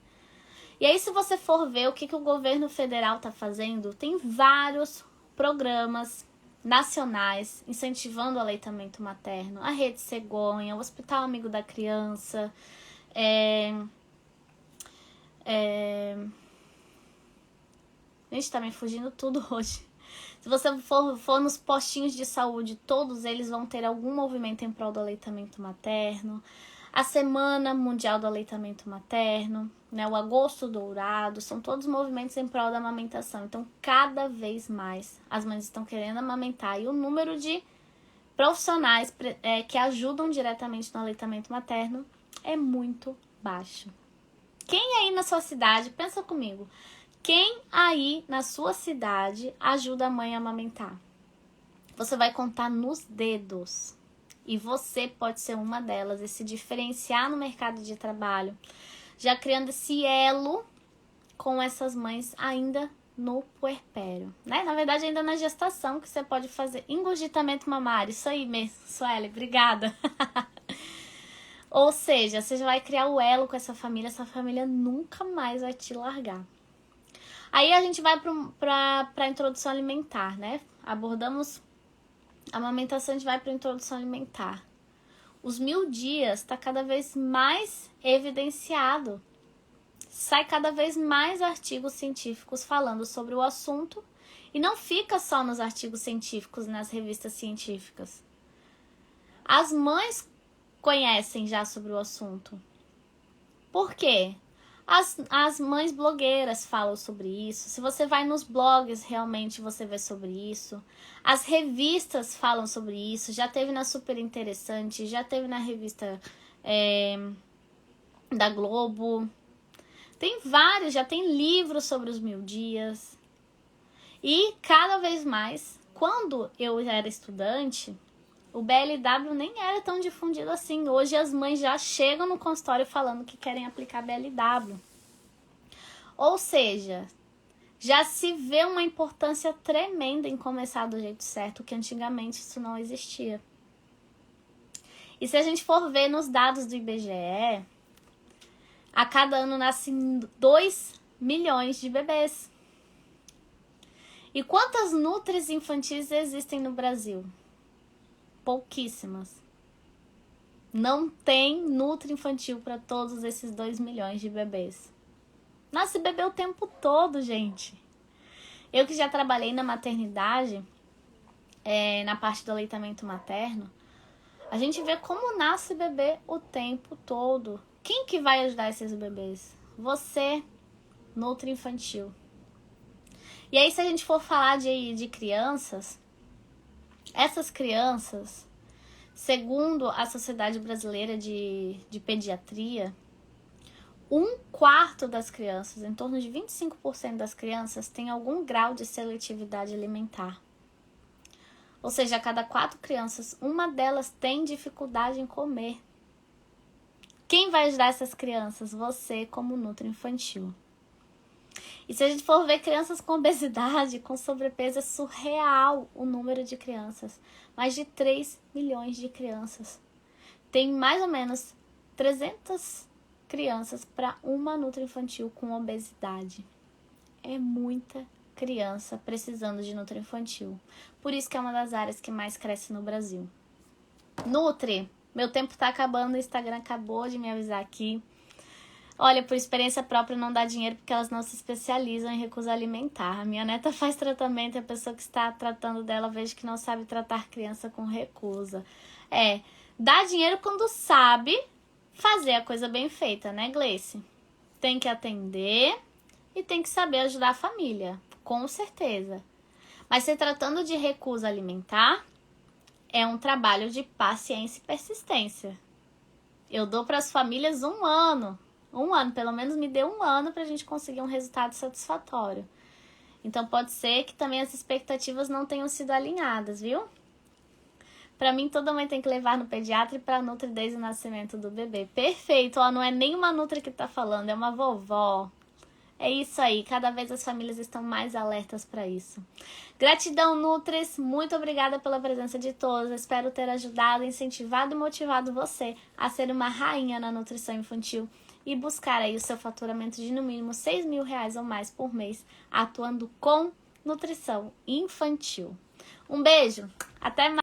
E aí, se você for ver o que o governo federal está fazendo, tem vários programas nacionais incentivando o aleitamento materno, a Rede Cegonha, o Hospital Amigo da Criança, gente, tá me fugindo tudo hoje. Se você for nos postinhos de saúde, todos eles vão ter algum movimento em prol do aleitamento materno. A Semana Mundial do Aleitamento Materno, né, o Agosto Dourado, são todos movimentos em prol da amamentação. Então, cada vez mais as mães estão querendo amamentar e o número de profissionais que ajudam diretamente no aleitamento materno é muito baixo. Quem aí na sua cidade, pensa comigo, quem aí na sua cidade ajuda a mãe a amamentar? Você vai contar nos dedos. E você pode ser uma delas e se diferenciar no mercado de trabalho, já criando esse elo com essas mães ainda no puerpério, né? Na verdade, ainda na gestação, que você pode fazer engurgitamento mamário. Isso aí mesmo, Sueli, obrigada. Ou seja, você já vai criar o elo com essa família nunca mais vai te largar. Aí a gente vai para a introdução alimentar, né? Abordamos a amamentação, a gente vai para a introdução alimentar. Os 1000 dias está cada vez mais evidenciado. Sai cada vez mais artigos científicos falando sobre o assunto e não fica só nos artigos científicos, nas revistas científicas. As mães conhecem já sobre o assunto. Por quê? As mães blogueiras falam sobre isso. Se você vai nos blogs, realmente você vê sobre isso. As revistas falam sobre isso. Já teve na Super Interessante, já teve na revista da Globo. Tem vários, já tem livros sobre os 1000 dias. E cada vez mais, quando eu era estudante, o BLW nem era tão difundido assim. Hoje as mães já chegam no consultório falando que querem aplicar BLW. Ou seja, já se vê uma importância tremenda em começar do jeito certo, que antigamente isso não existia. E se a gente for ver nos dados do IBGE, a cada ano nascem 2 milhões de bebês. E quantas nutris infantis existem no Brasil? Pouquíssimas. Não tem nutri infantil para todos esses 2 milhões de bebês. Nasce bebê o tempo todo, gente. Eu que já trabalhei na maternidade, na parte do aleitamento materno, a gente vê como nasce bebê o tempo todo. Quem que vai ajudar esses bebês? Você, nutri infantil. E aí, se a gente for falar de crianças, essas crianças, segundo a Sociedade Brasileira de Pediatria, 1/4 das crianças, em torno de 25% das crianças, tem algum grau de seletividade alimentar. Ou seja, a cada 4 crianças, uma delas tem dificuldade em comer. Quem vai ajudar essas crianças? Você, como nutri infantil. E se a gente for ver crianças com obesidade, com sobrepeso, é surreal o número de crianças. Mais de 3 milhões de crianças. Tem mais ou menos 300 crianças para uma nutri infantil com obesidade. É muita criança precisando de nutri infantil. Por isso que é uma das áreas que mais cresce no Brasil. Nutri, meu tempo tá acabando, o Instagram acabou de me avisar aqui. Olha, por experiência própria não dá dinheiro porque elas não se especializam em recusa alimentar. A minha neta faz tratamento e a pessoa que está tratando dela vejo que não sabe tratar criança com recusa. Dá dinheiro quando sabe fazer a coisa bem feita, né, Gleice? Tem que atender e tem que saber ajudar a família, com certeza. Mas se tratando de recusa alimentar, é um trabalho de paciência e persistência. Eu dou para as famílias 1 ano. 1 ano, pelo menos me deu 1 ano para a gente conseguir um resultado satisfatório. Então pode ser que também as expectativas não tenham sido alinhadas, viu? Para mim, toda mãe tem que levar no pediatra e para nutri desde o nascimento do bebê. Perfeito, ó, não é nem uma nutri que tá falando, é uma vovó. É isso aí, cada vez as famílias estão mais alertas para isso. Gratidão, Nutris, muito obrigada pela presença de todos. Espero ter ajudado, incentivado e motivado você a ser uma rainha na nutrição infantil e buscar aí o seu faturamento de no mínimo R$6.000 ou mais por mês, atuando com nutrição infantil. Um beijo, até mais!